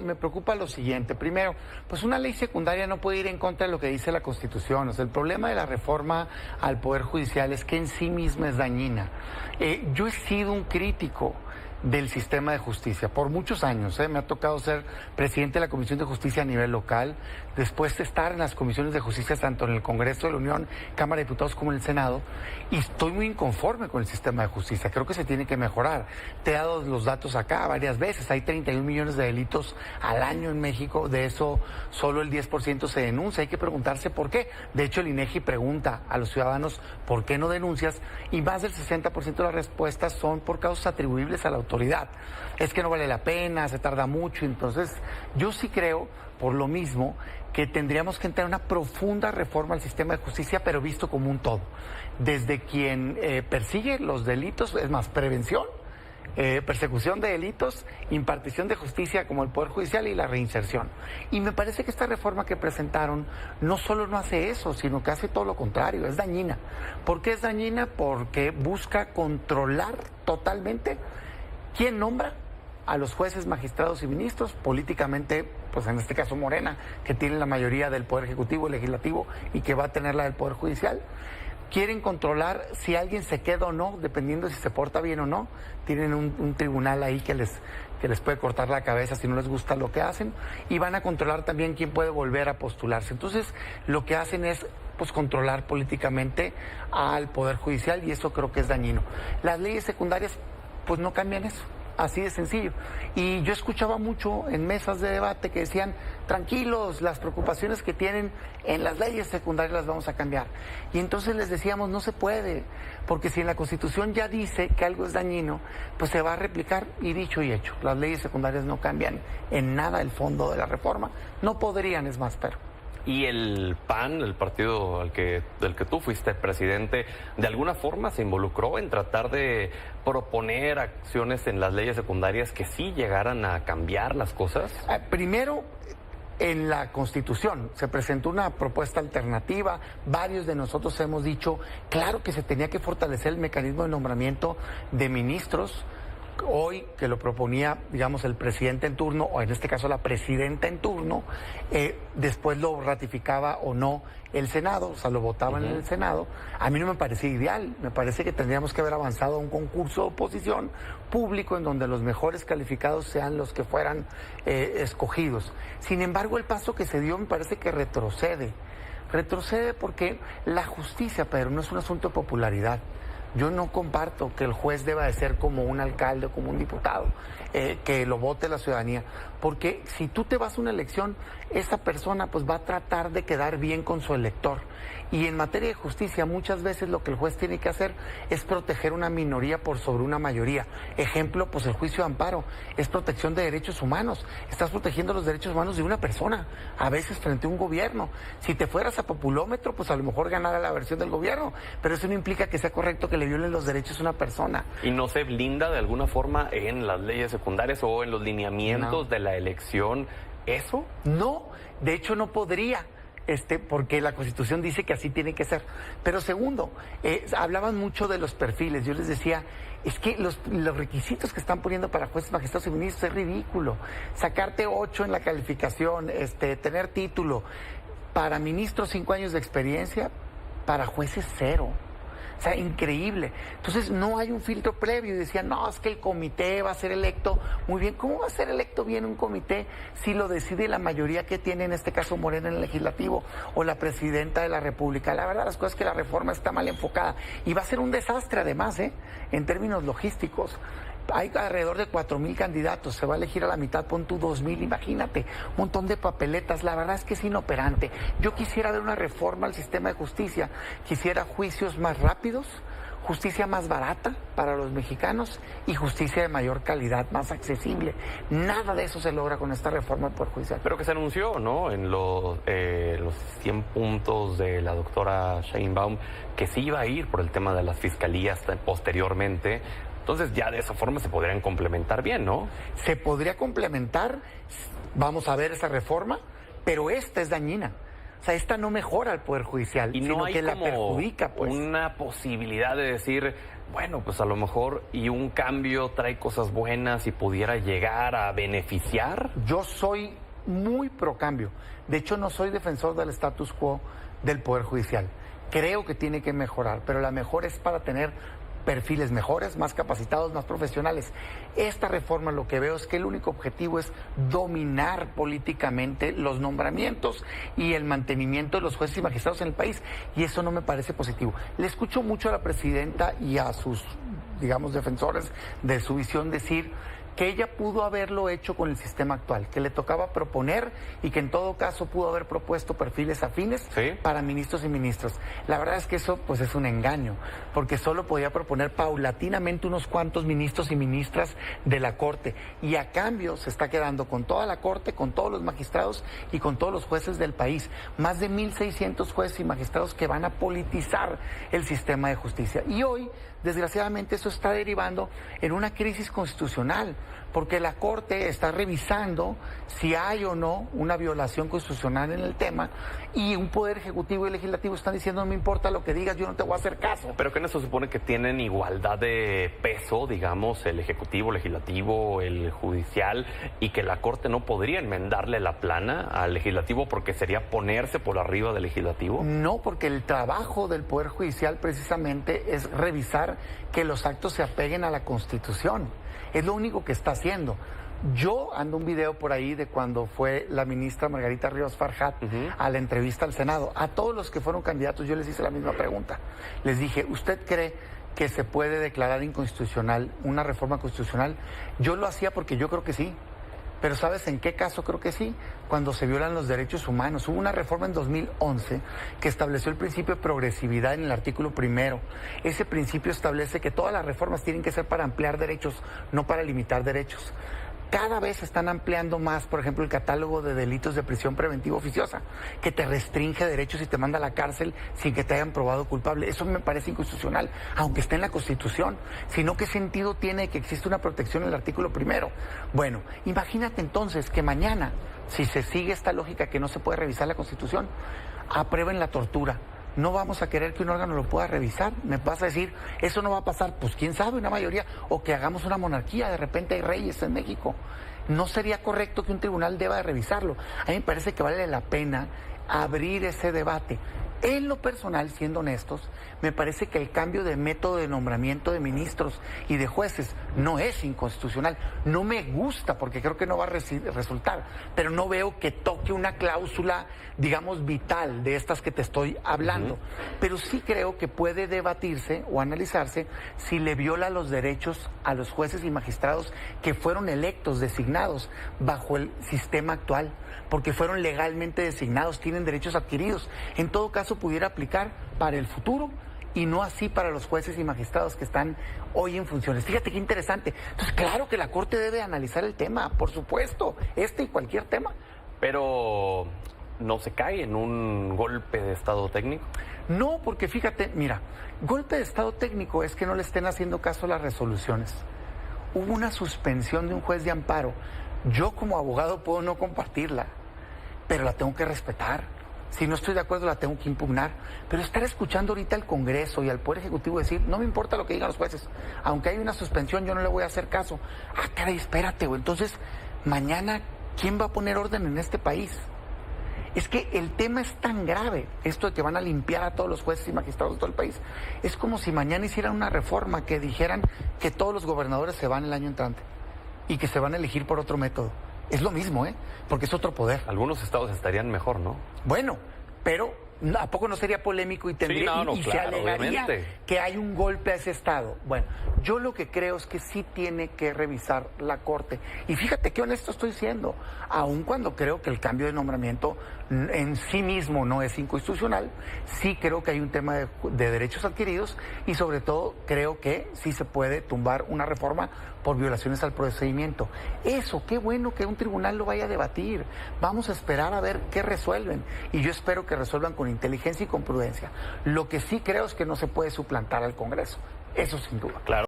Me preocupa lo siguiente. Primero, pues una ley secundaria no puede ir en contra de lo que dice la Constitución. O sea, el problema de la reforma al Poder Judicial es que en sí misma es dañina. Yo he sido un crítico del sistema de justicia por muchos años. Me ha tocado ser presidente de la Comisión de Justicia a nivel local, después de estar en las comisiones de justicia tanto en el Congreso de la Unión, Cámara de Diputados como en el Senado, y estoy muy inconforme con el sistema de justicia. Creo que se tiene que mejorar. Te he dado los datos acá varias veces. Hay 31 millones de delitos al año en México, de eso solo el 10% se denuncia. Hay que preguntarse por qué. De hecho, el INEGI pregunta a los ciudadanos por qué no denuncias, y más del 60% de las respuestas son por causas atribuibles a la autoridad. Es que no vale la pena, se tarda mucho. Entonces, yo sí creo, por lo mismo, que tendríamos que entrar en una profunda reforma al sistema de justicia, pero visto como un todo. Desde quien persigue los delitos, es más, prevención, persecución de delitos, impartición de justicia como el Poder Judicial y la reinserción. Y me parece que esta reforma que presentaron no solo no hace eso, sino que hace todo lo contrario, es dañina. ¿Por qué es dañina? Porque busca controlar totalmente quién nombra a los jueces, magistrados y ministros, políticamente, pues en este caso Morena, que tiene la mayoría del Poder Ejecutivo y Legislativo y que va a tener la del Poder Judicial. Quieren controlar si alguien se queda o no, dependiendo si se porta bien o no. Tienen un tribunal ahí que les puede cortar la cabeza si no les gusta lo que hacen. Y van a controlar también quién puede volver a postularse. Entonces, lo que hacen es pues controlar políticamente al Poder Judicial, y eso creo que es dañino. Las leyes secundarias pues no cambian eso. Así de sencillo. Y yo escuchaba mucho en mesas de debate que decían, tranquilos, las preocupaciones que tienen en las leyes secundarias las vamos a cambiar. Y entonces les decíamos, no se puede, porque si en la Constitución ya dice que algo es dañino, pues se va a replicar, y dicho y hecho. Las leyes secundarias no cambian en nada el fondo de la reforma. No podrían, es más, pero... Y el PAN, el partido del que tú fuiste presidente, ¿de alguna forma se involucró en tratar de proponer acciones en las leyes secundarias que sí llegaran a cambiar las cosas? Primero, en la Constitución se presentó una propuesta alternativa. Varios de nosotros hemos dicho, claro que se tenía que fortalecer el mecanismo de nombramiento de ministros. Hoy, que lo proponía, digamos, el presidente en turno, o en este caso la presidenta en turno, después lo ratificaba o no el Senado, o sea, lo votaban en el Senado. A mí no me parecía ideal. Me parece que tendríamos que haber avanzado a un concurso de oposición público en donde los mejores calificados sean los que fueran escogidos. Sin embargo, el paso que se dio me parece que retrocede. Retrocede porque la justicia, Pedro, no es un asunto de popularidad. Yo no comparto que el juez deba de ser como un alcalde o como un diputado, que lo vote la ciudadanía, porque si tú te vas a una elección, esa persona pues va a tratar de quedar bien con su elector. Y en materia de justicia, muchas veces lo que el juez tiene que hacer es proteger una minoría por sobre una mayoría. Ejemplo, pues el juicio de amparo es protección de derechos humanos. Estás protegiendo los derechos humanos de una persona, a veces frente a un gobierno. Si te fueras a populómetro, pues a lo mejor ganara la versión del gobierno, pero eso no implica que sea correcto que le violen los derechos a una persona. ¿Y no se blinda de alguna forma en las leyes secundarias o en los lineamientos de la elección eso? No, de hecho no podría. Porque la Constitución dice que así tiene que ser. Pero segundo, hablaban mucho de los perfiles. Yo les decía, es que los requisitos que están poniendo para jueces, magistrados y ministros es ridículo. Sacarte 8 en la calificación, tener título. Para ministros 5 años de experiencia, para jueces 0. O sea, increíble. Entonces no hay un filtro previo. Y decían, no, es que el comité va a ser electo muy bien. ¿Cómo va a ser electo bien un comité si lo decide la mayoría que tiene, en este caso Morena, en el Legislativo, o la presidenta de la República? La verdad, las cosas es que la reforma está mal enfocada. Y va a ser un desastre además, en términos logísticos. Hay alrededor de 4,000 candidatos, se va a elegir a la mitad, pon tú 2,000, imagínate, un montón de papeletas. La verdad es que es inoperante. Yo quisiera ver una reforma al sistema de justicia, quisiera juicios más rápidos, justicia más barata para los mexicanos y justicia de mayor calidad, más accesible. Nada de eso se logra con esta reforma del Poder Judicial. Pero que se anunció, ¿no?, en los 100 puntos de la doctora Sheinbaum, que sí iba a ir por el tema de las fiscalías posteriormente. Entonces ya de esa forma se podrían complementar bien, ¿no? Se podría complementar, vamos a ver esa reforma, pero esta es dañina. O sea, esta no mejora al Poder Judicial, y sino no hay que la como perjudica, pues. Una posibilidad de decir, bueno, pues a lo mejor y un cambio trae cosas buenas y pudiera llegar a beneficiar? Yo soy muy pro cambio. De hecho, no soy defensor del status quo del Poder Judicial. Creo que tiene que mejorar, pero la mejora es para tener perfiles mejores, más capacitados, más profesionales. Esta reforma, lo que veo es que el único objetivo es dominar políticamente los nombramientos y el mantenimiento de los jueces y magistrados en el país, y eso no me parece positivo. Le escucho mucho a la presidenta y a sus, digamos, defensores de su visión decir que ella pudo haberlo hecho con el sistema actual, que le tocaba proponer y que en todo caso pudo haber propuesto perfiles afines para ministros y ministras. La verdad es que eso pues es un engaño, porque solo podía proponer paulatinamente unos cuantos ministros y ministras de la Corte, y a cambio se está quedando con toda la Corte, con todos los magistrados y con todos los jueces del país. Más de 1,600 jueces y magistrados que van a politizar el sistema de justicia. Y hoy, desgraciadamente, eso está derivando en una crisis constitucional, porque la Corte está revisando si hay o no una violación constitucional en el tema, y un Poder Ejecutivo y Legislativo están diciendo: no me importa lo que digas, yo no te voy a hacer caso. Pero que en eso se supone que tienen igualdad de peso, digamos, el Ejecutivo, Legislativo, el Judicial, y que la Corte no podría enmendarle la plana al Legislativo porque sería ponerse por arriba del Legislativo. No, porque el trabajo del Poder Judicial precisamente es revisar que los actos se apeguen a la Constitución. Es lo único que está haciendo. Yo ando un video por ahí de cuando fue la ministra Margarita Ríos Farjat a la entrevista al Senado. A todos los que fueron candidatos yo les hice la misma pregunta. Les dije: ¿usted cree que se puede declarar inconstitucional una reforma constitucional? Yo lo hacía porque yo creo que sí. Pero ¿sabes en qué caso creo que sí? Cuando se violan los derechos humanos. Hubo una reforma en 2011 que estableció el principio de progresividad en el artículo 1. Ese principio establece que todas las reformas tienen que ser para ampliar derechos, no para limitar derechos. Cada vez están ampliando más, por ejemplo, el catálogo de delitos de prisión preventiva oficiosa, que te restringe derechos y te manda a la cárcel sin que te hayan probado culpable. Eso me parece inconstitucional, aunque esté en la Constitución. Sino, ¿qué sentido tiene que existe una protección en el artículo 1? Bueno, imagínate entonces que mañana, si se sigue esta lógica que no se puede revisar la Constitución, aprueben la tortura. No vamos a querer que un órgano lo pueda revisar. Me vas a decir: eso no va a pasar. Pues quién sabe, una mayoría. O que hagamos una monarquía, de repente hay reyes en México. No sería correcto que un tribunal deba de revisarlo. A mí me parece que vale la pena abrir ese debate. En lo personal, siendo honestos, me parece que el cambio de método de nombramiento de ministros y de jueces no es inconstitucional. No me gusta porque creo que no va a resultar, pero no veo que toque una cláusula, digamos, vital de estas que te estoy hablando. Pero sí creo que puede debatirse o analizarse si le viola los derechos a los jueces y magistrados que fueron electos, designados bajo el sistema actual, porque fueron legalmente designados, tienen derechos adquiridos. En todo caso, pudiera aplicar para el futuro y no así para los jueces y magistrados que están hoy en funciones. Fíjate qué interesante. Entonces, claro que la Corte debe analizar el tema, por supuesto, y cualquier tema. Pero ¿no se cae en un golpe de estado técnico? No, porque fíjate, mira, golpe de estado técnico es que no le estén haciendo caso a las resoluciones. Hubo una suspensión de un juez de amparo. Yo como abogado puedo no compartirla, pero la tengo que respetar. Si no estoy de acuerdo, la tengo que impugnar. Pero estar escuchando ahorita al Congreso y al Poder Ejecutivo decir: no me importa lo que digan los jueces, aunque hay una suspensión, yo no le voy a hacer caso. Ah, caray, espérate, güey. Entonces, mañana, ¿quién va a poner orden en este país? Es que el tema es tan grave, esto de que van a limpiar a todos los jueces y magistrados de todo el país. Es como si mañana hicieran una reforma que dijeran que todos los gobernadores se van el año entrante y que se van a elegir por otro método. Es lo mismo, porque es otro poder. Algunos estados estarían mejor, ¿no? Bueno, pero ¿a poco no sería polémico y tendría claro, se alegaría obviamente que hay un golpe a ese estado? Bueno, yo lo que creo es que sí tiene que revisar la Corte. Y fíjate qué honesto estoy siendo, aun cuando creo que el cambio de nombramiento en sí mismo no es inconstitucional, sí creo que hay un tema de derechos adquiridos, y sobre todo creo que sí se puede tumbar una reforma por violaciones al procedimiento. Eso, qué bueno que un tribunal lo vaya a debatir. Vamos a esperar a ver qué resuelven, y yo espero que resuelvan con inteligencia y con prudencia. Lo que sí creo es que no se puede suplantar al Congreso, eso sin duda. Claro.